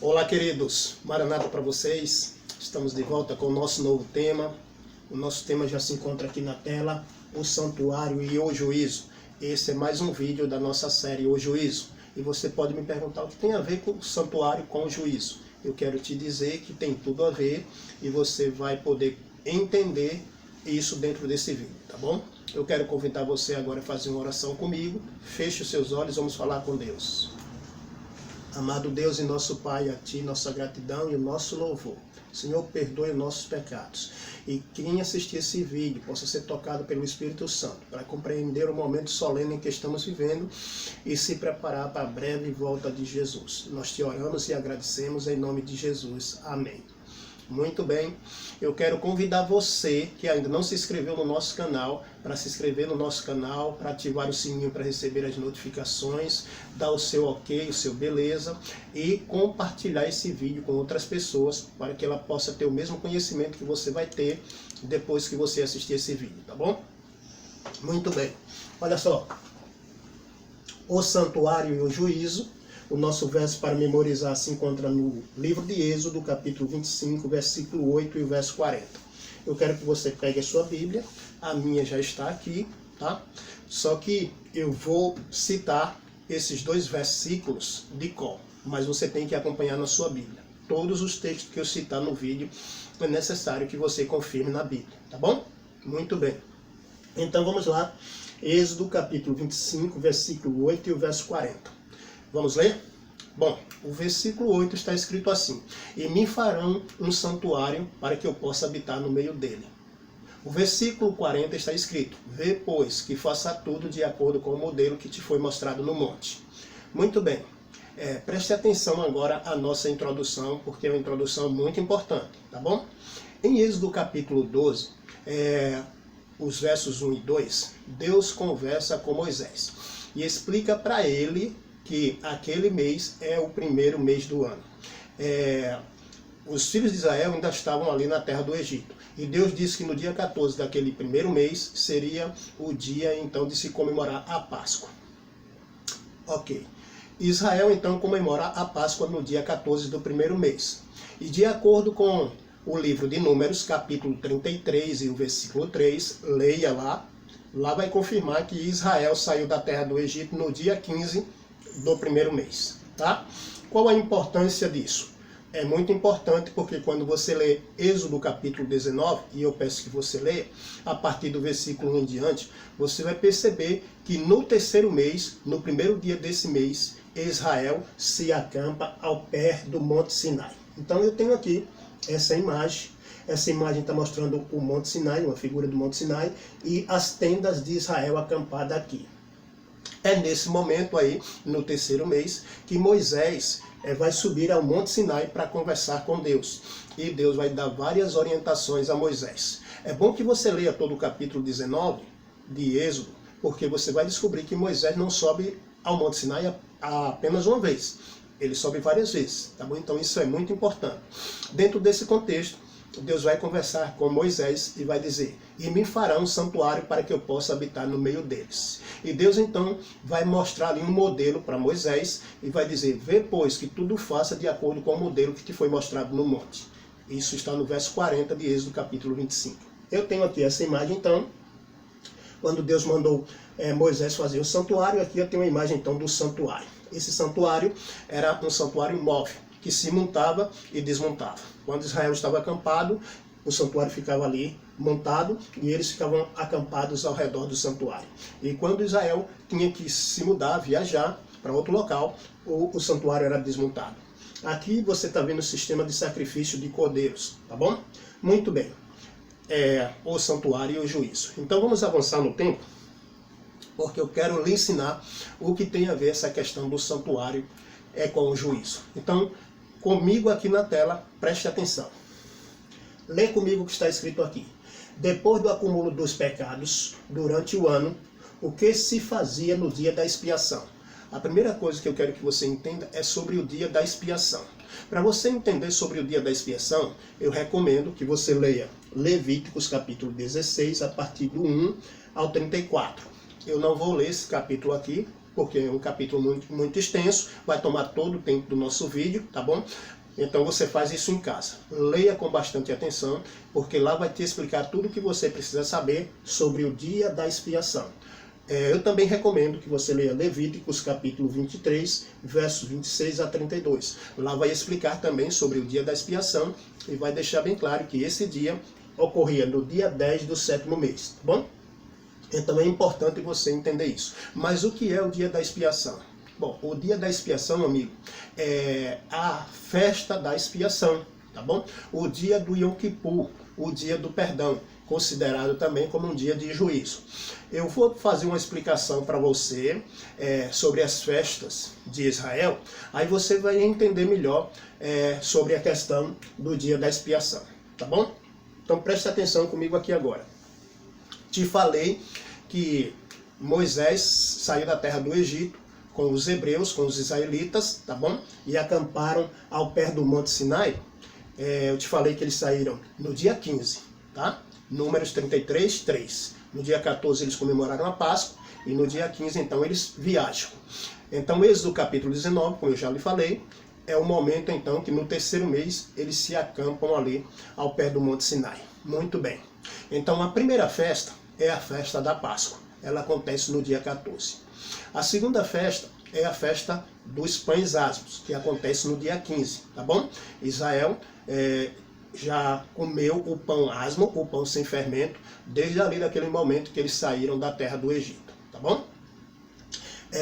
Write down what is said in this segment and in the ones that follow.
Olá, queridos, Maranata para vocês. Estamos de volta com o nosso novo tema. O nosso tema já se encontra aqui na tela, o santuário e o juízo. Esse é mais um vídeo da nossa série O Juízo. E você pode me perguntar o que tem a ver com o santuário com o juízo. Eu quero te dizer que tem tudo a ver e você vai poder entender isso dentro desse vídeo, tá bom? Eu quero convidar você agora a fazer uma oração comigo. Feche os seus olhos, vamos falar com Deus. Amado Deus e nosso Pai, a Ti nossa gratidão e o nosso louvor. Senhor, perdoe os nossos pecados. E quem assistir esse vídeo possa ser tocado pelo Espírito Santo para compreender o momento solene em que estamos vivendo e se preparar para a breve volta de Jesus. Nós te oramos e agradecemos em nome de Jesus. Amém. Muito bem, eu quero convidar você que ainda não se inscreveu no nosso canal, para se inscrever no nosso canal, para ativar o sininho para receber as notificações, dar o seu ok, o seu beleza e compartilhar esse vídeo com outras pessoas para que ela possa ter o mesmo conhecimento que você vai ter depois que você assistir esse vídeo, tá bom? Muito bem, olha só, o santuário e o juízo. O nosso verso para memorizar se encontra no livro de Êxodo, capítulo 25, versículo 8 e o verso 40. Eu quero que você pegue a sua Bíblia, a minha já está aqui, tá? Só que eu vou citar esses dois versículos de cor, mas você tem que acompanhar na sua Bíblia. Todos os textos que eu citar no vídeo é necessário que você confirme na Bíblia, tá bom? Muito bem. Então vamos lá, Êxodo, capítulo 25, versículo 8 e o verso 40. Vamos ler? Bom, o versículo 8 está escrito assim: E me farão um santuário para que eu possa habitar no meio dele. O versículo 40 está escrito: Vê, pois, que faça tudo de acordo com o modelo que te foi mostrado no monte. Muito bem, preste atenção agora à nossa introdução, porque é uma introdução muito importante, tá bom? Em Êxodo capítulo 12, os versos 1 e 2, Deus conversa com Moisés e explica para ele que aquele mês é o primeiro mês do ano. Os filhos de Israel ainda estavam ali na terra do Egito. E Deus disse que no dia 14 daquele primeiro mês seria o dia então de se comemorar a Páscoa. Ok. Israel então comemora a Páscoa no dia 14 do primeiro mês. E de acordo com o livro de Números, capítulo 33 e o versículo 3, leia lá. Lá vai confirmar que Israel saiu da terra do Egito no dia 15 do primeiro mês, tá? Qual a importância disso? É muito importante porque quando você lê Êxodo capítulo 19, e eu peço que você leia, a partir do versículo 1 em diante, você vai perceber que no terceiro mês, no primeiro dia desse mês, Israel se acampa ao pé do Monte Sinai. Então eu tenho aqui essa imagem está mostrando o Monte Sinai, uma figura do Monte Sinai, e as tendas de Israel acampada aqui. É nesse momento aí, no terceiro mês, que Moisés vai subir ao Monte Sinai para conversar com Deus. E Deus vai dar várias orientações a Moisés. É bom que você leia todo o capítulo 19 de Êxodo, porque você vai descobrir que Moisés não sobe ao Monte Sinai apenas uma vez. Ele sobe várias vezes, tá bom? Então isso é muito importante. Dentro desse contexto, Deus vai conversar com Moisés e vai dizer: E me fará um santuário para que eu possa habitar no meio deles. E Deus então vai mostrar ali um modelo para Moisés e vai dizer: Vê, pois, que tudo faça de acordo com o modelo que te foi mostrado no monte. Isso está no verso 40 de Êxodo capítulo 25. Eu tenho aqui essa imagem então, quando Deus mandou Moisés fazer o santuário. Aqui eu tenho uma imagem então do santuário. Esse santuário era um santuário móvel, que se montava e desmontava. Quando Israel estava acampado, o santuário ficava ali montado e eles ficavam acampados ao redor do santuário. E quando Israel tinha que se mudar, viajar para outro local, o santuário era desmontado. Aqui você está vendo o sistema de sacrifício de cordeiros, tá bom? Muito bem. O santuário e o juízo. Então vamos avançar no tempo, porque eu quero lhe ensinar o que tem a ver essa questão do santuário com o juízo. Então, comigo aqui na tela, preste atenção. Lê comigo o que está escrito aqui. Depois do acúmulo dos pecados, durante o ano, o que se fazia no dia da expiação? A primeira coisa que eu quero que você entenda é sobre o dia da expiação. Para você entender sobre o dia da expiação, eu recomendo que você leia Levíticos capítulo 16, a partir do 1 ao 34. Eu não vou ler esse capítulo aqui, porque é um capítulo muito extenso, vai tomar todo o tempo do nosso vídeo, tá bom? Então você faz isso em casa. Leia com bastante atenção, porque lá vai te explicar tudo o que você precisa saber sobre o dia da expiação. Eu também recomendo que você leia Levíticos capítulo 23, versos 26 a 32. Lá vai explicar também sobre o dia da expiação e vai deixar bem claro que esse dia ocorria no dia 10 do 7º mês, tá bom? Então é importante você entender isso. Mas o que é o dia da expiação? Bom, o dia da expiação, amigo, é a festa da expiação, tá bom? O dia do Yom Kippur, o dia do perdão, considerado também como um dia de juízo. Eu vou fazer uma explicação para você sobre as festas de Israel, aí você vai entender melhor sobre a questão do dia da expiação, tá bom? Então preste atenção comigo aqui agora. Te falei que Moisés saiu da terra do Egito com os hebreus, com os israelitas, tá bom? E acamparam ao pé do Monte Sinai. Eu te falei que eles saíram no dia 15, tá? Números 33, 3. No dia 14 eles comemoraram a Páscoa e no dia 15 então eles viajam. Então Êxodo capítulo 19, como eu já lhe falei, é o momento então que no 3º mês eles se acampam ali ao pé do Monte Sinai. Muito bem. Então a primeira festa é a festa da Páscoa. Ela acontece no dia 14. A segunda festa é a festa dos pães asmos, que acontece no dia 15, tá bom? Israel já comeu o pão asmo, o pão sem fermento, desde ali daquele momento que eles saíram da terra do Egito, tá bom?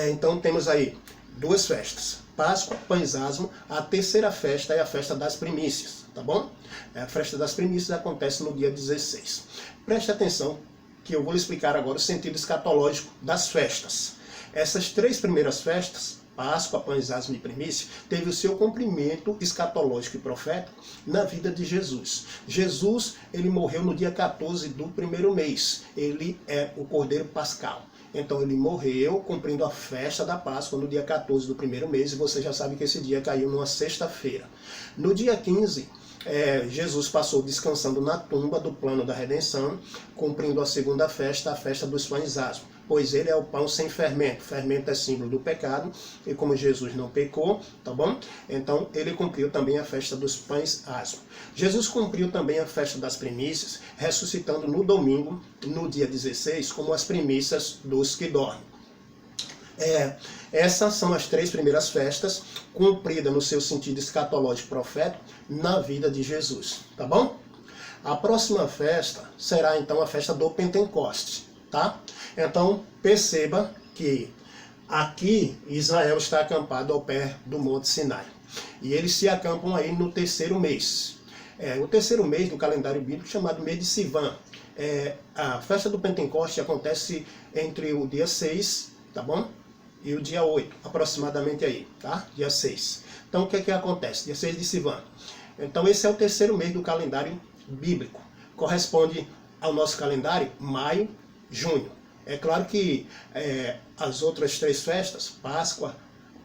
Então temos aí duas festas, Páscoa, pães asmo. A terceira festa é a festa das primícias, tá bom? A festa das primícias acontece no dia 16. Preste atenção que eu vou lhe explicar agora o sentido escatológico das festas. Essas 3 primeiras festas, Páscoa, pães asmo e primícia, teve o seu cumprimento escatológico e profético na vida de Jesus. Jesus, ele morreu no dia 14 do 1º mês. Ele é o Cordeiro Pascal. Então ele morreu cumprindo a festa da Páscoa no dia 14 do 1º mês, e você já sabe que esse dia caiu numa sexta-feira. No dia 15, Jesus passou descansando na tumba do plano da redenção, cumprindo a segunda festa, a festa dos pães asmos. Pois ele é o pão sem fermento. Fermento é símbolo do pecado, e como Jesus não pecou, tá bom? Então ele cumpriu também a festa dos pães asmos. Jesus cumpriu também a festa das primícias, ressuscitando no domingo, no dia 16, como as primícias dos que dormem. Essas são as 3 primeiras festas, cumpridas no seu sentido escatológico profético na vida de Jesus, tá bom? A próxima festa será então a festa do Pentecostes, tá? Então perceba que aqui Israel está acampado ao pé do Monte Sinai, e eles se acampam aí no 3º mês. O 3º mês do calendário bíblico, chamado mês de Sivan. A festa do Pentecostes acontece entre o dia 6, tá bom? E o dia 8, aproximadamente aí, tá? Dia 6. Então o que acontece? Dia 6 de Sivan. Então esse é o 3º mês do calendário bíblico. Corresponde ao nosso calendário maio, junho. É claro que as outras 3 festas, Páscoa,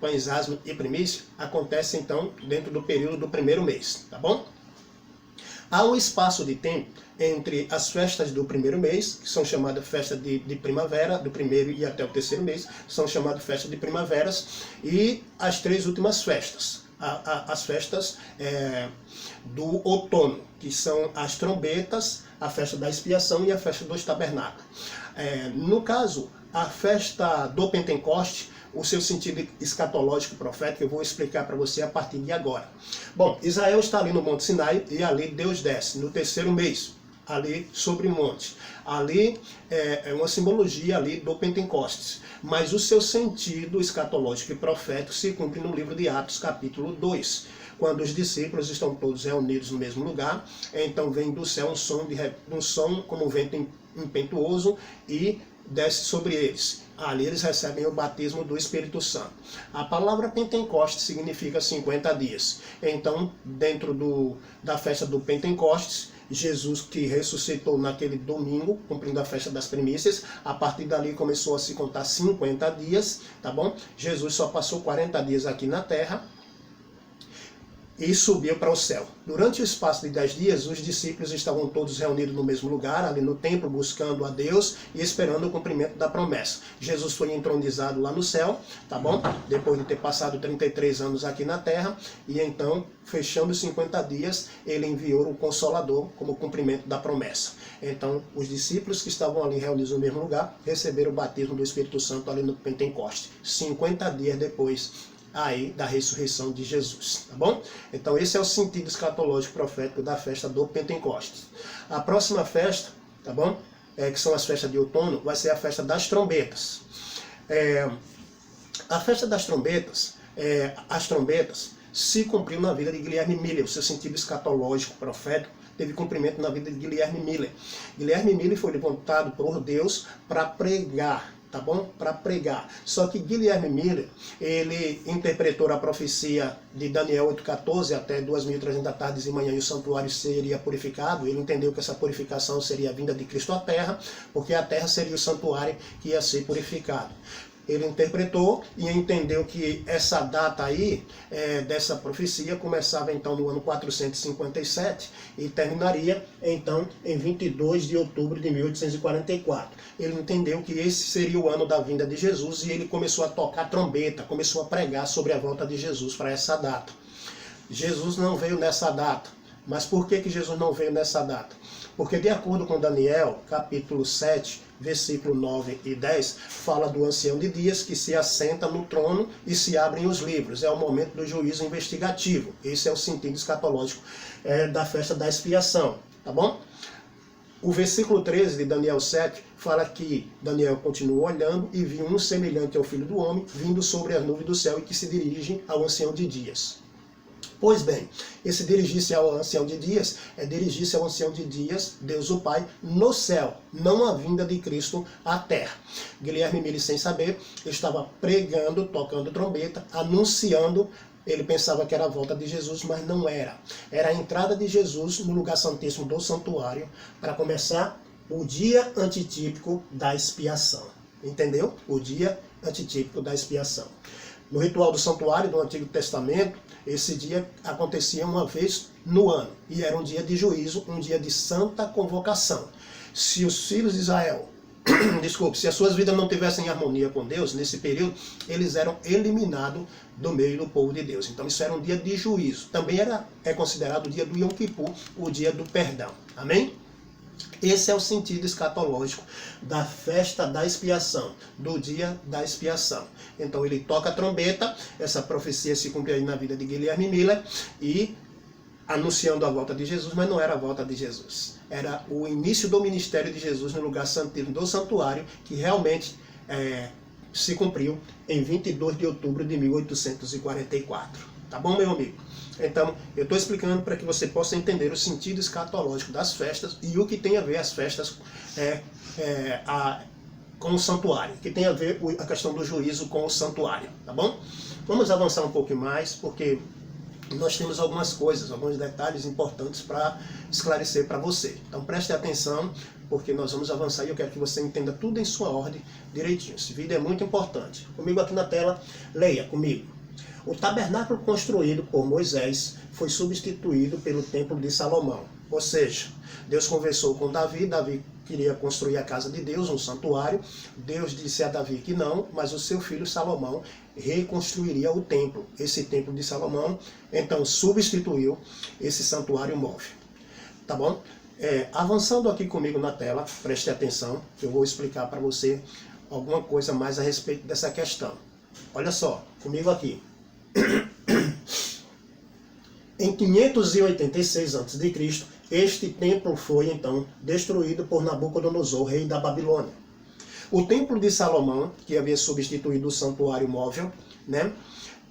pães asmos e primícia, acontecem então dentro do período do 1º mês, tá bom? Há um espaço de tempo entre as festas do 1º mês, que são chamadas festas de primavera, do 1º e até o 3º mês, são chamadas festas de primaveras, e as 3 últimas festas, as festas do outono, que são as trombetas, a festa da expiação e a festa dos tabernáculos. No caso, a festa do Pentecoste, o seu sentido escatológico profético, eu vou explicar para você a partir de agora. Bom, Israel está ali no Monte Sinai, e ali Deus desce, no 3º mês, ali sobre o monte. Ali é uma simbologia ali do Pentecostes, mas o seu sentido escatológico e profético se cumpre no livro de Atos, capítulo 2, quando os discípulos estão todos reunidos no mesmo lugar. Então vem do céu um som como um vento impetuoso e desce sobre eles. Ali eles recebem o batismo do Espírito Santo. A palavra Pentecostes significa 50 dias. Então, dentro da festa do Pentecostes, Jesus, que ressuscitou naquele domingo, cumprindo a festa das primícias, a partir dali começou a se contar 50 dias, tá bom? Jesus só passou 40 dias aqui na terra. e subiu para o céu. Durante o espaço de 10 dias, os discípulos estavam todos reunidos no mesmo lugar, ali no templo, buscando a Deus e esperando o cumprimento da promessa. Jesus foi entronizado lá no céu, tá bom? Depois de ter passado 33 anos aqui na terra, e então, fechando os 50 dias, ele enviou o Consolador como cumprimento da promessa. Então, os discípulos que estavam ali reunidos no mesmo lugar, receberam o batismo do Espírito Santo ali no Pentecoste, 50 dias depois aí da ressurreição de Jesus, tá bom? Então esse é o sentido escatológico profético da festa do Pentecostes. A próxima festa, tá bom? Que são as festas de outono, vai ser a festa das trombetas. A festa das trombetas, as trombetas se cumpriu na vida de Guilherme Miller, o seu sentido escatológico profético teve cumprimento na vida de Guilherme Miller. Guilherme Miller foi levantado por Deus para pregar, tá bom? Para pregar. Só que Guilherme Miller, ele interpretou a profecia de Daniel 8,14 até 2.300 tardes e manhã e o santuário seria purificado. Ele entendeu que essa purificação seria a vinda de Cristo à terra, porque a terra seria o santuário que ia ser purificado. Ele interpretou e entendeu que essa data aí, dessa profecia, começava então no ano 457 e terminaria então em 22 de outubro de 1844. Ele entendeu que esse seria o ano da vinda de Jesus e ele começou a tocar trombeta, começou a pregar sobre a volta de Jesus para essa data. Jesus não veio nessa data. Mas por que Jesus não veio nessa data? Porque de acordo com Daniel, capítulo 7, versículo 9 e 10, fala do ancião de dias que se assenta no trono e se abrem os livros. É o momento do juízo investigativo. Esse é o sentido escatológico da festa da expiação, tá bom? O versículo 13 de Daniel 7 fala que Daniel continuou olhando e viu um semelhante ao Filho do Homem vindo sobre as nuvens do céu e que se dirige ao ancião de dias. Pois bem, esse dirigir-se ao ancião de dias é dirigir-se ao ancião de dias, Deus o Pai, no céu, não a vinda de Cristo à terra. Guilherme Miller, sem saber, estava pregando, tocando trombeta, anunciando. Ele pensava que era a volta de Jesus, mas não era. Era a entrada de Jesus no lugar santíssimo do santuário para começar o dia antitípico da expiação. Entendeu? O dia antitípico da expiação. No ritual do santuário do Antigo Testamento, esse dia acontecia uma vez no ano. E era um dia de juízo, um dia de santa convocação. Se os filhos de Israel, se as suas vidas não tivessem harmonia com Deus, nesse período, eles eram eliminados do meio do povo de Deus. Então isso era um dia de juízo. Também é considerado o dia do Yom Kippur, o dia do perdão. Amém? Esse é o sentido escatológico da festa da expiação, do dia da expiação. Então ele toca a trombeta, essa profecia se cumpre aí na vida de Guilherme Miller, e anunciando a volta de Jesus, mas não era a volta de Jesus. Era o início do ministério de Jesus no lugar santíssimo do santuário, que realmente se cumpriu em 22 de outubro de 1844. Tá bom, meu amigo? Então, eu estou explicando para que você possa entender o sentido escatológico das festas e o que tem a ver as festas com o santuário, que tem a ver a questão do juízo com o santuário, tá bom? Vamos avançar um pouco mais, porque nós temos algumas coisas, alguns detalhes importantes para esclarecer para você. Então preste atenção, porque nós vamos avançar e eu quero que você entenda tudo em sua ordem direitinho. Esse vídeo é muito importante. Comigo aqui na tela, leia comigo. O tabernáculo construído por Moisés foi substituído pelo templo de Salomão. Ou seja, Deus conversou com Davi, Davi queria construir a casa de Deus, um santuário. Deus disse a Davi que não, mas o seu filho Salomão reconstruiria o templo. Esse templo de Salomão, então, substituiu esse santuário móvel. Tá bom? Avançando aqui comigo na tela, preste atenção, que eu vou explicar para você alguma coisa mais a respeito dessa questão. Olha só, comigo aqui. Em 586 a.C., este templo foi então destruído por Nabucodonosor, rei da Babilônia. O templo de Salomão, que havia substituído o santuário móvel, né,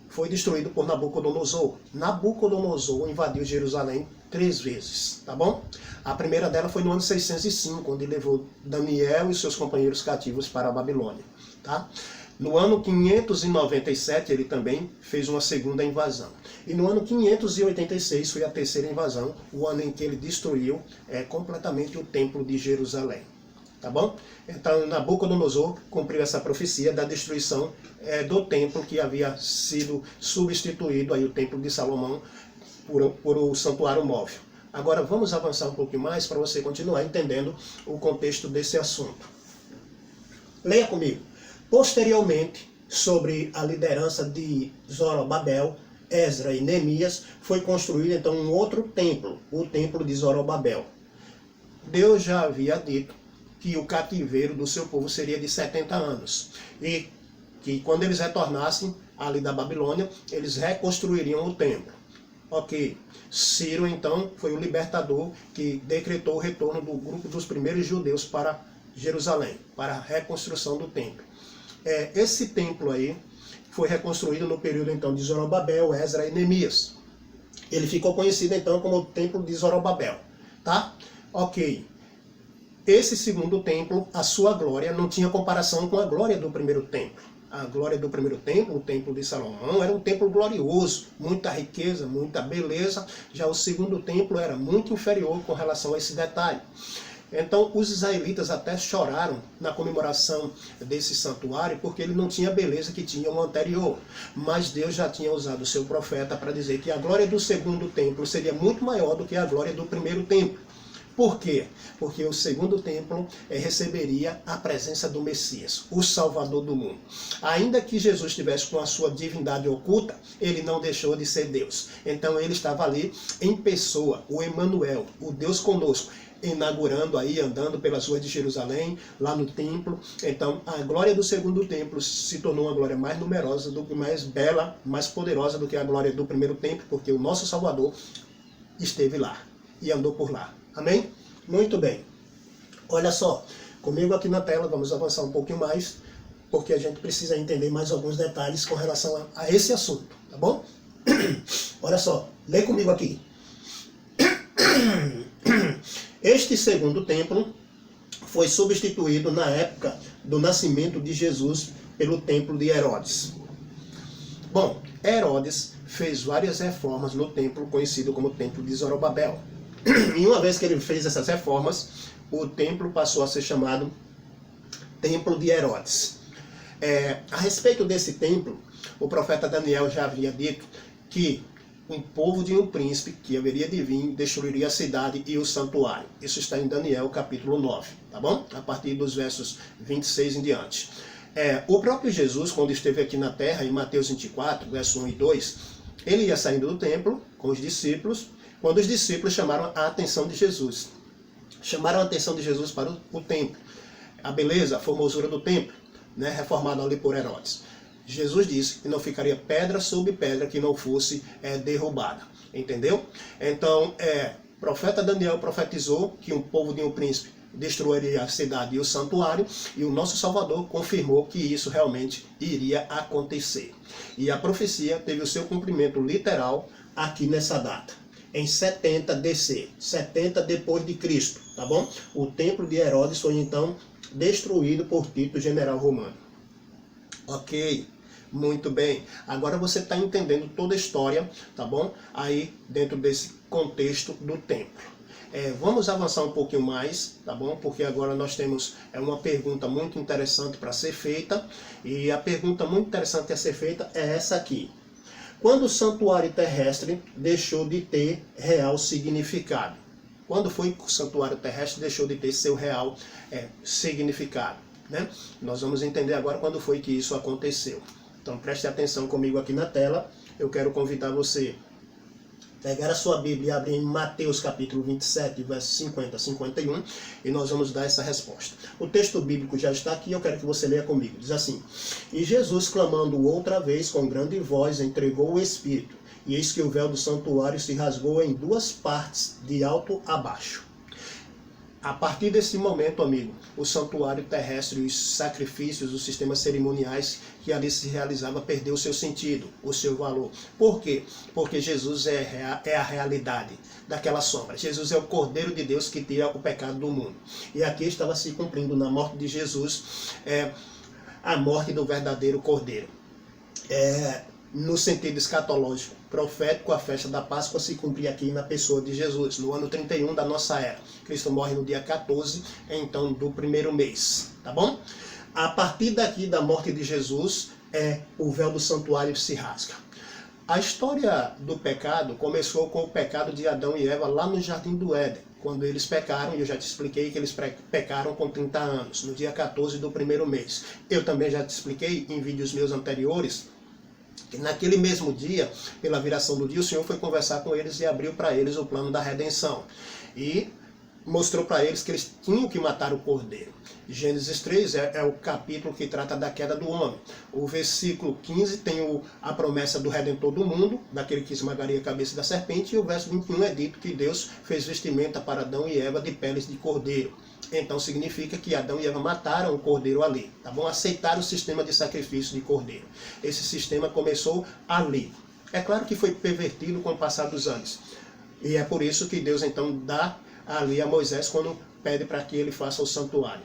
foi destruído por Nabucodonosor. Nabucodonosor invadiu Jerusalém 3 vezes, tá bom? A primeira dela foi no ano 605, onde levou Daniel e seus companheiros cativos para a Babilônia, tá? No ano 597, ele também fez uma segunda invasão. E no ano 586 foi a terceira invasão, o ano em que ele destruiu completamente o templo de Jerusalém. Tá bom? Então Nabucodonosor cumpriu essa profecia da destruição do templo que havia sido substituído, aí o templo de Salomão, por o santuário móvel. Agora vamos avançar um pouquinho mais para você continuar entendendo o contexto desse assunto. Leia comigo. Posteriormente, sobre a liderança de Zorobabel, Esdra e Neemias, foi construído então um outro templo, o templo de Zorobabel. Deus já havia dito que o cativeiro do seu povo seria de 70 anos. E que quando eles retornassem ali da Babilônia, eles reconstruiriam o templo. Ok. Ciro, então, foi o libertador que decretou o retorno do grupo dos primeiros judeus para Jerusalém, para a reconstrução do templo. Esse templo aí foi reconstruído no período, então, de Zorobabel, Esdra e Neemias. Ele ficou conhecido, então, como o templo de Zorobabel. Tá? Ok. Esse segundo templo, a sua glória, não tinha comparação com a glória do primeiro templo. A glória do primeiro templo, o templo de Salomão, era um templo glorioso, muita riqueza, muita beleza. Já o segundo templo era muito inferior com relação a esse detalhe. Então, os israelitas até choraram na comemoração desse santuário, porque ele não tinha a beleza que tinha o anterior. Mas Deus já tinha usado o seu profeta para dizer que a glória do segundo templo seria muito maior do que a glória do primeiro templo. Por quê? Porque o segundo templo receberia a presença do Messias, o Salvador do mundo. Ainda que Jesus estivesse com a sua divindade oculta, ele não deixou de ser Deus. Então ele estava ali em pessoa, o Emanuel, o Deus conosco, inaugurando aí, andando pelas ruas de Jerusalém, lá no templo. Então a glória do segundo templo se tornou uma glória mais numerosa, mais bela, mais poderosa do que a glória do primeiro templo, porque o nosso Salvador esteve lá e andou por lá. Amém? Muito bem. Olha só, comigo aqui na tela, vamos avançar um pouquinho mais, porque a gente precisa entender mais alguns detalhes com relação a esse assunto, tá bom? Olha só, lê comigo aqui. Este segundo templo foi substituído na época do nascimento de Jesus pelo templo de Herodes. Bom, Herodes fez várias reformas no templo conhecido como templo de Zorobabel. E uma vez que ele fez essas reformas, o templo passou a ser chamado Templo de Herodes. A respeito desse templo, o profeta Daniel já havia dito que um povo de um príncipe que haveria de vir destruiria a cidade e o santuário. Isso está em Daniel capítulo 9, tá bom? A partir dos versos 26 em diante. O próprio Jesus, quando esteve aqui na terra, em Mateus 24, verso 1 e 2, ele ia saindo do templo com os discípulos, quando os discípulos chamaram a atenção de Jesus. Chamaram a atenção de Jesus para o templo. A beleza, a formosura do templo, né, reformado ali por Herodes. Jesus disse que não ficaria pedra sobre pedra que não fosse derrubada. Entendeu? Então, o profeta Daniel profetizou que um povo de um príncipe destruiria a cidade e o santuário, e o nosso Salvador confirmou que isso realmente iria acontecer. E a profecia teve o seu cumprimento literal aqui nessa data. Em 70 DC, 70 depois de Cristo, tá bom? O templo de Herodes foi então destruído por Tito, general romano. Ok, muito bem. Agora você está entendendo toda a história, tá bom? Aí dentro desse contexto do templo. Vamos avançar um pouquinho mais, tá bom? Porque agora nós temos uma pergunta muito interessante para ser feita. E a pergunta muito interessante a ser feita é essa aqui. Quando o santuário terrestre deixou de ter real significado? Quando foi que o santuário terrestre deixou de ter seu real significado? Né? Nós vamos entender agora quando foi que isso aconteceu. Então preste atenção comigo aqui na tela. Eu quero convidar você a pegar a sua Bíblia e abrir em Mateus capítulo 27, versos 50 a 51, e nós vamos dar essa resposta. O texto bíblico já está aqui, eu quero que você leia comigo. Diz assim: E Jesus, clamando outra vez com grande voz, entregou o Espírito, e eis que o véu do santuário se rasgou em duas partes, de alto a baixo. A partir desse momento, amigo, o santuário terrestre, os sacrifícios, os sistemas cerimoniais que ali se realizava perdeu o seu sentido, o seu valor. Por quê? Porque Jesus é a realidade daquela sombra. Jesus é o Cordeiro de Deus que tira o pecado do mundo. E aqui estava se cumprindo na morte de Jesus a morte do verdadeiro Cordeiro. No sentido escatológico, profético, a festa da Páscoa se cumpria aqui na pessoa de Jesus, no ano 31 da nossa era. Cristo morre no dia 14, então, do primeiro mês, tá bom? A partir daqui da morte de Jesus, o véu do santuário se rasga. A história do pecado começou com o pecado de Adão e Eva lá no Jardim do Éden, quando eles pecaram, e eu já te expliquei que eles pecaram com 30 anos, no dia 14 do primeiro mês. Eu também já te expliquei em vídeos meus anteriores, que naquele mesmo dia, pela viração do dia, o Senhor foi conversar com eles e abriu para eles o plano da redenção. E mostrou para eles que eles tinham que matar o cordeiro. Gênesis 3 é o capítulo que trata da queda do homem. O versículo 15 tem a promessa do Redentor do mundo, daquele que esmagaria a cabeça da serpente, e o verso 21 é dito que Deus fez vestimenta para Adão e Eva de peles de cordeiro. Então significa que Adão e Eva mataram o cordeiro ali, tá bom? Aceitaram o sistema de sacrifício de cordeiro. Esse sistema começou ali. É claro que foi pervertido com o passar dos anos. E é por isso que Deus então dá ali a Moisés quando pede para que ele faça o santuário.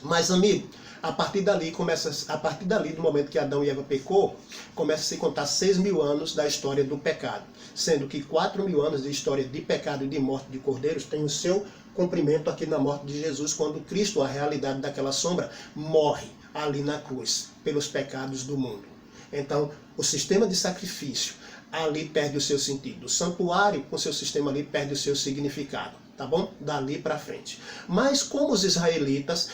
Mas, amigo, a partir dali, do momento que Adão e Eva pecou, começa a se contar 6.000 anos da história do pecado, sendo que 4.000 anos de história de pecado e de morte de cordeiros tem o seu cumprimento aqui na morte de Jesus, quando Cristo, a realidade daquela sombra, morre ali na cruz, pelos pecados do mundo. Então, o sistema de sacrifício ali perde o seu sentido. O santuário, com seu sistema ali, perde o seu significado. Tá bom? Dali para frente. Mas como os israelitas,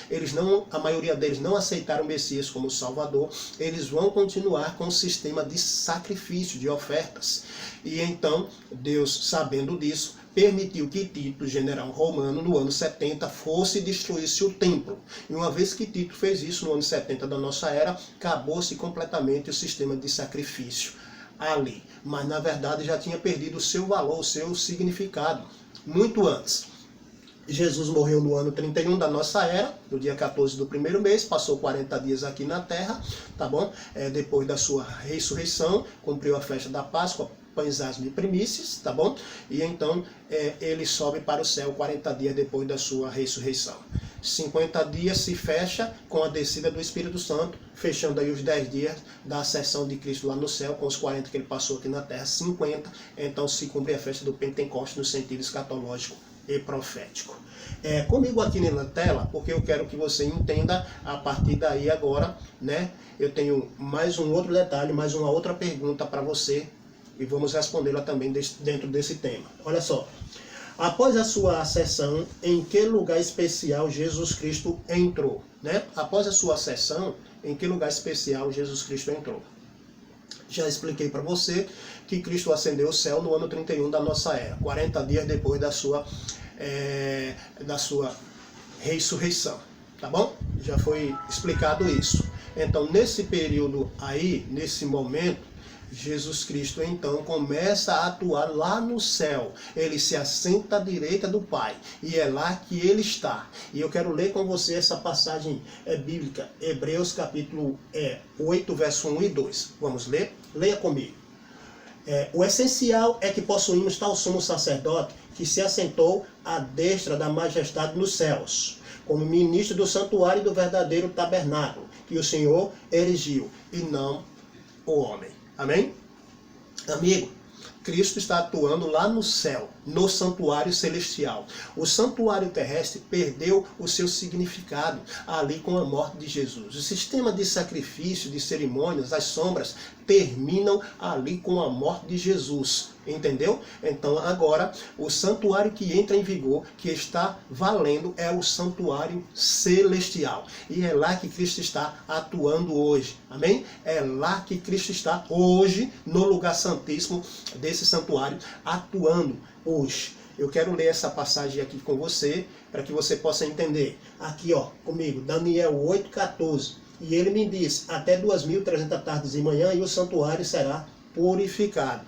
a maioria deles não aceitaram o Messias como Salvador, eles vão continuar com o sistema de sacrifício, de ofertas. E então, Deus, sabendo disso, permitiu que Tito, general romano, no ano 70, fosse e destruísse o templo. E uma vez que Tito fez isso, no ano 70 da nossa era, acabou-se completamente o sistema de sacrifício ali. Mas, na verdade, já tinha perdido o seu valor, o seu significado, muito antes. Jesus morreu no ano 31 da nossa era, no dia 14 do primeiro mês, passou 40 dias aqui na terra, tá bom? Depois da sua ressurreição, cumpriu a festa da Páscoa, pães asmos e primícias, tá bom? E então ele sobe para o céu 40 dias depois da sua ressurreição. 50 dias se fecha com a descida do Espírito Santo, fechando aí os 10 dias da ascensão de Cristo lá no céu, com os 40 que ele passou aqui na terra, 50, então se cumpre a festa do Pentecostes no sentido escatológico e profético. Comigo aqui na tela, porque eu quero que você entenda a partir daí agora, né? Eu tenho mais um outro detalhe, mais uma outra pergunta para você, e vamos respondê-la também dentro desse tema. Olha só. Após a sua ascensão, em que lugar especial Jesus Cristo entrou? Né? Após a sua ascensão, em que lugar especial Jesus Cristo entrou? Já expliquei para você que Cristo ascendeu ao céu no ano 31 da nossa era, 40 dias depois da sua ressurreição. Tá bom? Já foi explicado isso. Então, nesse período aí, nesse momento, Jesus Cristo então começa a atuar lá no céu. Ele se assenta à direita do Pai. E é lá que ele está. E eu quero ler com você essa passagem bíblica. Hebreus capítulo 8, verso 1 e 2. Vamos ler? Leia comigo. O essencial é que possuímos tal sumo sacerdote que se assentou à destra da majestade nos céus, como ministro do santuário e do verdadeiro tabernáculo, que o Senhor erigiu, e não o homem. Amém? Amigo, Cristo está atuando lá no céu, no santuário celestial. O santuário terrestre perdeu o seu significado ali com a morte de Jesus. O sistema de sacrifício, de cerimônias, as sombras, terminam ali com a morte de Jesus. Entendeu? Então agora o santuário que entra em vigor, que está valendo, é o santuário celestial. E é lá que Cristo está atuando hoje. Amém? É lá que Cristo está hoje, no lugar santíssimo desse santuário, atuando hoje. Eu quero ler essa passagem aqui com você, para que você possa entender. Aqui, ó, comigo, Daniel 8,14. E ele me diz, até 2.300 tardes e manhã, e o santuário será purificado.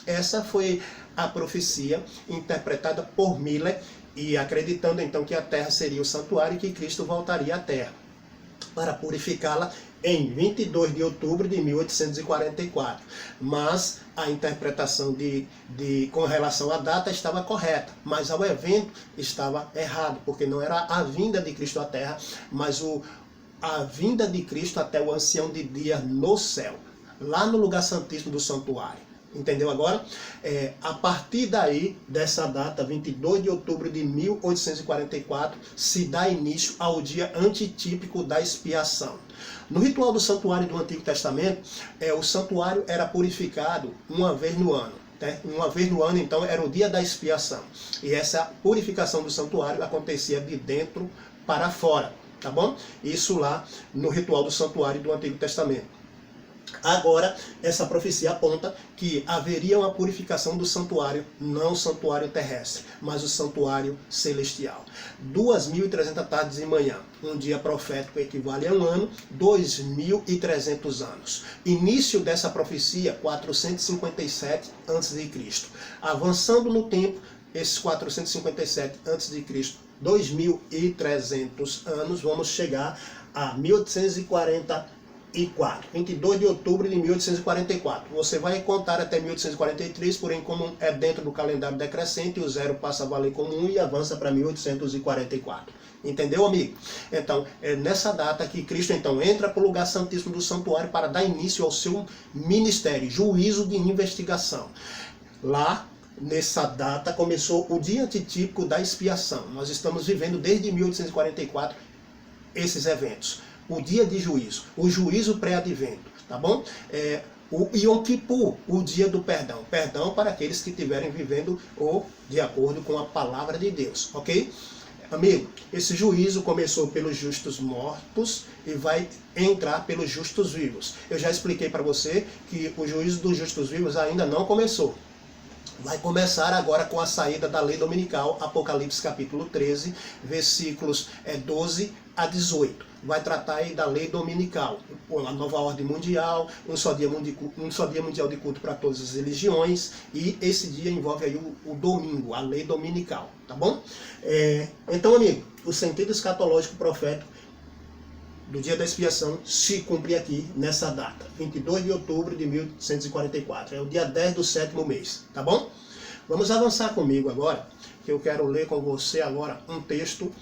Essa foi a profecia interpretada por Miller, e acreditando então que a terra seria o santuário e que Cristo voltaria à terra para purificá-la em 22 de outubro de 1844. Mas a interpretação com relação à data estava correta, mas ao evento estava errado, porque não era a vinda de Cristo à terra, mas a vinda de Cristo até o ancião de dia no céu, lá no lugar santíssimo do santuário. Entendeu agora? A partir daí, dessa data, 22 de outubro de 1844, se dá início ao dia antitípico da expiação. No ritual do santuário do Antigo Testamento, o santuário era purificado uma vez no ano. Uma vez no ano, então, era o dia da expiação. E essa purificação do santuário acontecia de dentro para fora, tá bom? Isso lá no ritual do santuário do Antigo Testamento. Agora, essa profecia aponta que haveria uma purificação do santuário, não o santuário terrestre, mas o santuário celestial. 2.300 tardes e manhã. Um dia profético equivale a um ano, 2.300 anos. Início dessa profecia, 457 a.C. Avançando no tempo, esses 457 a.C., 2.300 anos, vamos chegar a 1844. 22 de outubro de 1844. Você vai contar até 1843, porém, como é dentro do calendário decrescente, o zero passa a valer como 1 e avança para 1844. Entendeu, amigo? Então, é nessa data que Cristo então entra para o lugar santíssimo do santuário para dar início ao seu ministério, juízo de investigação. Lá, nessa data, começou o dia antitípico da expiação. Nós estamos vivendo desde 1844 esses eventos. O dia de juízo, o juízo pré-advento, tá bom? O Yom Kippur, o dia do perdão. Perdão para aqueles que estiverem vivendo de acordo com a palavra de Deus, ok? Amigo, esse juízo começou pelos justos mortos e vai entrar pelos justos vivos. Eu já expliquei para você que o juízo dos justos vivos ainda não começou. Vai começar agora com a saída da lei dominical, Apocalipse capítulo 13, versículos 12 a 18. Vai tratar aí da lei dominical, a nova ordem mundial, um só dia mundial de culto para todas as religiões, e esse dia envolve aí o domingo, a lei dominical, tá bom? Então, amigo, o sentido escatológico profético do dia da expiação se cumpre aqui nessa data, 22 de outubro de 1844, é o dia 10 do 7º mês, tá bom? Vamos avançar comigo agora, que eu quero ler com você agora um texto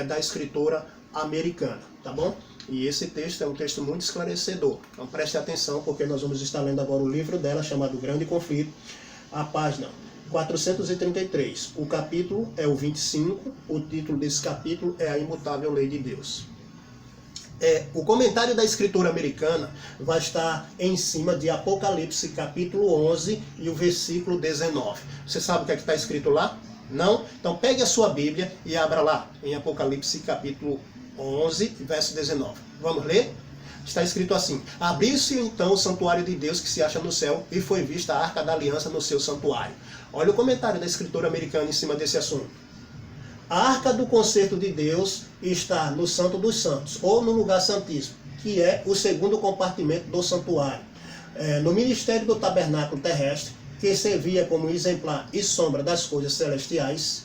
da escritora americana, tá bom? E esse texto é um texto muito esclarecedor, então preste atenção, porque nós vamos estar lendo agora o livro dela, chamado Grande Conflito, a página 433, o capítulo é o 25, o título desse capítulo é A Imutável Lei de Deus. O comentário da escritora americana vai estar em cima de Apocalipse capítulo 11 e o versículo 19. Você sabe o que é que está escrito lá? Não? Então pegue a sua Bíblia e abra lá em Apocalipse capítulo 11, verso 19. Vamos ler? Está escrito assim: abriu-se então o santuário de Deus que se acha no céu e foi vista a Arca da Aliança no seu santuário. Olha o comentário da escritora americana em cima desse assunto. A Arca do Concerto de Deus está no Santo dos Santos, ou no lugar santíssimo, que é o segundo compartimento do santuário. No ministério do tabernáculo terrestre, que servia como exemplar e sombra das coisas celestiais,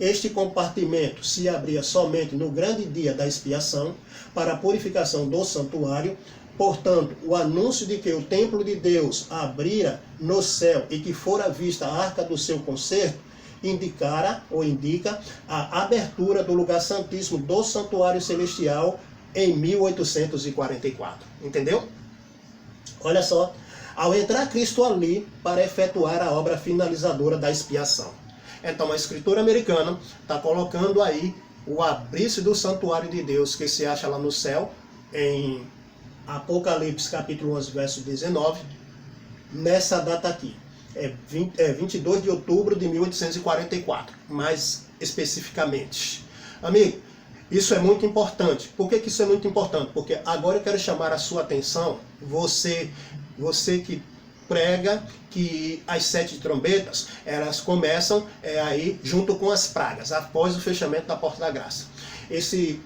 este compartimento se abria somente no grande dia da expiação, para a purificação do santuário. Portanto, o anúncio de que o templo de Deus abrira no céu e que fora vista a arca do seu concerto, indica a abertura do lugar santíssimo do santuário celestial em 1844. Entendeu? Olha só, ao entrar Cristo ali para efetuar a obra finalizadora da expiação. Então a escritora americana está colocando aí o abrir-se do santuário de Deus que se acha lá no céu, em Apocalipse capítulo 11, verso 19, nessa data aqui. 22 de outubro de 1844, mais especificamente. Amigo, isso é muito importante. Por que isso é muito importante? Porque agora eu quero chamar a sua atenção, você que prega que as 7 trombetas, elas começam aí junto com as pragas, após o fechamento da porta da graça. Esse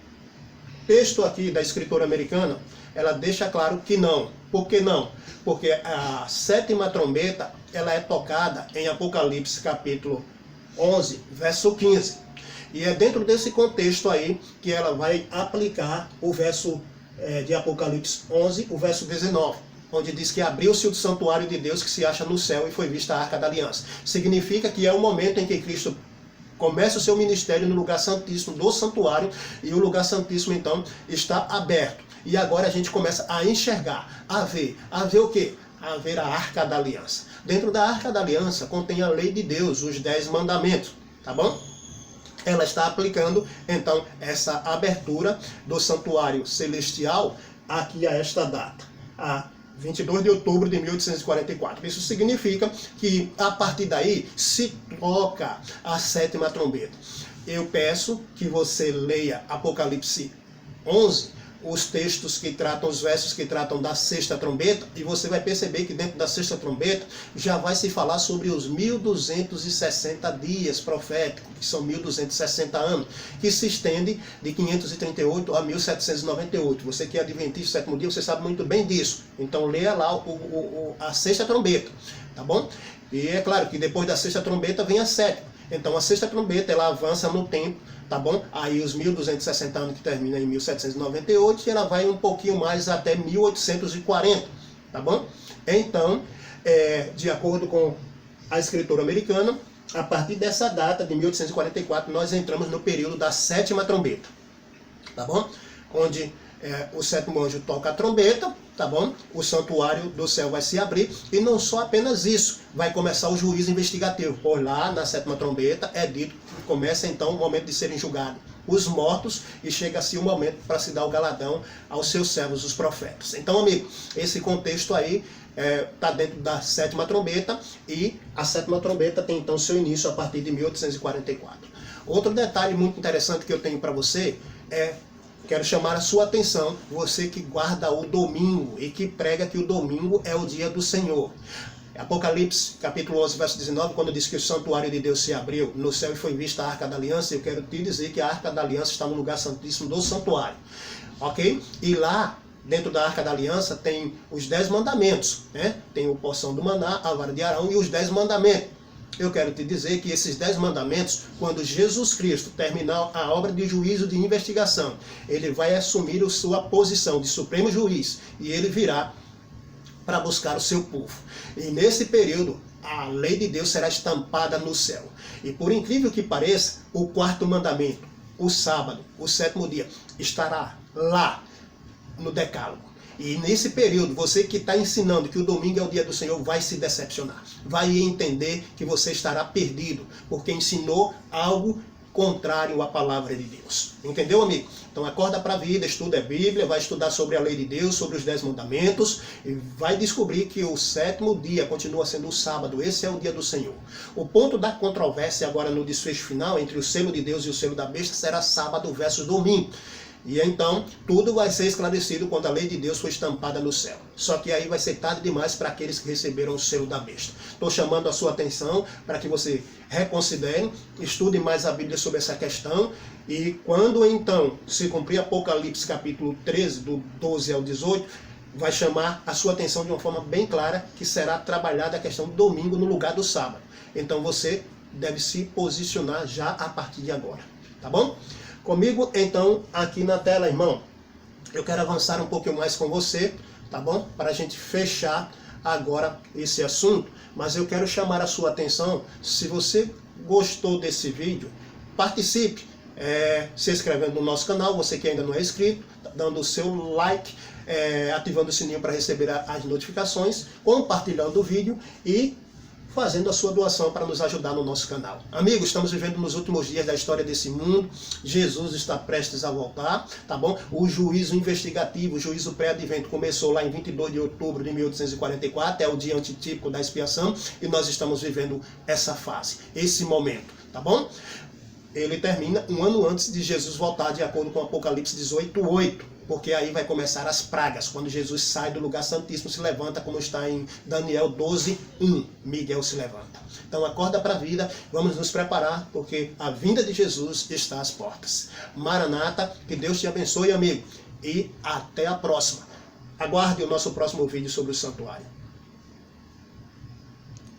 texto aqui da escritora americana, ela deixa claro que não. Por que não? Porque a 7ª trombeta, ela é tocada em Apocalipse capítulo 11, verso 15. E é dentro desse contexto aí que ela vai aplicar o verso de Apocalipse 11, o verso 19. Onde diz que abriu-se o santuário de Deus que se acha no céu e foi vista a Arca da Aliança. Significa que é o momento em que Cristo começa o seu ministério no lugar santíssimo do santuário, e o lugar santíssimo então está aberto. E agora a gente começa a enxergar, a ver o quê? A ver a Arca da Aliança. Dentro da Arca da Aliança contém a lei de Deus, os 10 mandamentos, tá bom? Ela está aplicando, então, essa abertura do santuário celestial aqui a esta data, a 22 de outubro de 1844. Isso significa que, a partir daí, se toca a 7ª trombeta. Eu peço que você leia Apocalipse 11, os textos que tratam, os versos que tratam da 6ª trombeta, e você vai perceber que dentro da 6ª trombeta já vai se falar sobre os 1260 dias proféticos, que são 1260 anos, que se estende de 538 a 1798. Você que é adventista do 7º dia, você sabe muito bem disso. Então leia lá a 6ª trombeta, tá bom? E é claro que depois da 6ª trombeta vem a 7ª. Então a 6ª trombeta, ela avança no tempo, tá bom? Aí os 1260 anos que termina em 1798, e ela vai um pouquinho mais até 1840, tá bom? Então, de acordo com a escritora americana, a partir dessa data de 1844, nós entramos no período da 7ª trombeta, tá bom? Onde o 7º anjo toca a trombeta, tá bom? O santuário do céu vai se abrir, e não só apenas isso, vai começar o juízo investigativo. Por lá, na 7ª trombeta, é dito que começa então o momento de serem julgados os mortos, e chega-se o momento para se dar o galardão aos seus servos, os profetas. Então, amigo, esse contexto aí está dentro da 7ª trombeta, e a 7ª trombeta tem então seu início a partir de 1844. Outro detalhe muito interessante que eu tenho para você quero chamar a sua atenção, você que guarda o domingo e que prega que o domingo é o dia do Senhor. Apocalipse, capítulo 11, verso 19, quando diz que o santuário de Deus se abriu no céu e foi vista a Arca da Aliança, eu quero te dizer que a Arca da Aliança está no lugar santíssimo do santuário, ok? E lá, dentro da Arca da Aliança, tem os 10 mandamentos, né? Tem o porção do maná, a vara de Arão e os 10 mandamentos. Eu quero te dizer que esses 10 mandamentos, quando Jesus Cristo terminar a obra de juízo de investigação, ele vai assumir a sua posição de supremo juiz, e ele virá para buscar o seu povo. E nesse período, a lei de Deus será estampada no céu. E por incrível que pareça, o 4º mandamento, o sábado, o 7º dia, estará lá no decálogo. E nesse período, você que está ensinando que o domingo é o dia do Senhor, vai se decepcionar. Vai entender que você estará perdido, porque ensinou algo contrário à palavra de Deus. Entendeu, amigo? Então acorda para a vida, estuda a Bíblia, vai estudar sobre a lei de Deus, sobre os 10 mandamentos, e vai descobrir que o 7º dia continua sendo o sábado. Esse é o dia do Senhor. O ponto da controvérsia agora no desfecho final, entre o selo de Deus e o selo da besta, será sábado versus domingo. E então, tudo vai ser esclarecido quando a lei de Deus for estampada no céu. Só que aí vai ser tarde demais para aqueles que receberam o selo da besta. Estou chamando a sua atenção para que você reconsidere, estude mais a Bíblia sobre essa questão. E quando então se cumprir Apocalipse capítulo 13, do 12 ao 18, vai chamar a sua atenção de uma forma bem clara, que será trabalhada a questão do domingo no lugar do sábado. Então você deve se posicionar já a partir de agora. Tá bom? Comigo, então, aqui na tela, irmão, eu quero avançar um pouquinho mais com você, tá bom? Para a gente fechar agora esse assunto, mas eu quero chamar a sua atenção, se você gostou desse vídeo, participe, se inscrevendo no nosso canal, você que ainda não é inscrito, dando o seu like, ativando o sininho para receber as notificações, compartilhando o vídeo e fazendo a sua doação para nos ajudar no nosso canal. Amigos, estamos vivendo nos últimos dias da história desse mundo. Jesus está prestes a voltar, tá bom? O juízo investigativo, o juízo pré-advento começou lá em 22 de outubro de 1844, é o dia antitípico da expiação, e nós estamos vivendo essa fase, esse momento, tá bom? Ele termina um ano antes de Jesus voltar, de acordo com Apocalipse 18:8. Porque aí vai começar as pragas, quando Jesus sai do lugar santíssimo, se levanta, como está em Daniel 12:1, Miguel se levanta. Então acorda para a vida, vamos nos preparar, porque a vinda de Jesus está às portas. Maranata, que Deus te abençoe, amigo, e até a próxima. Aguarde o nosso próximo vídeo sobre o santuário.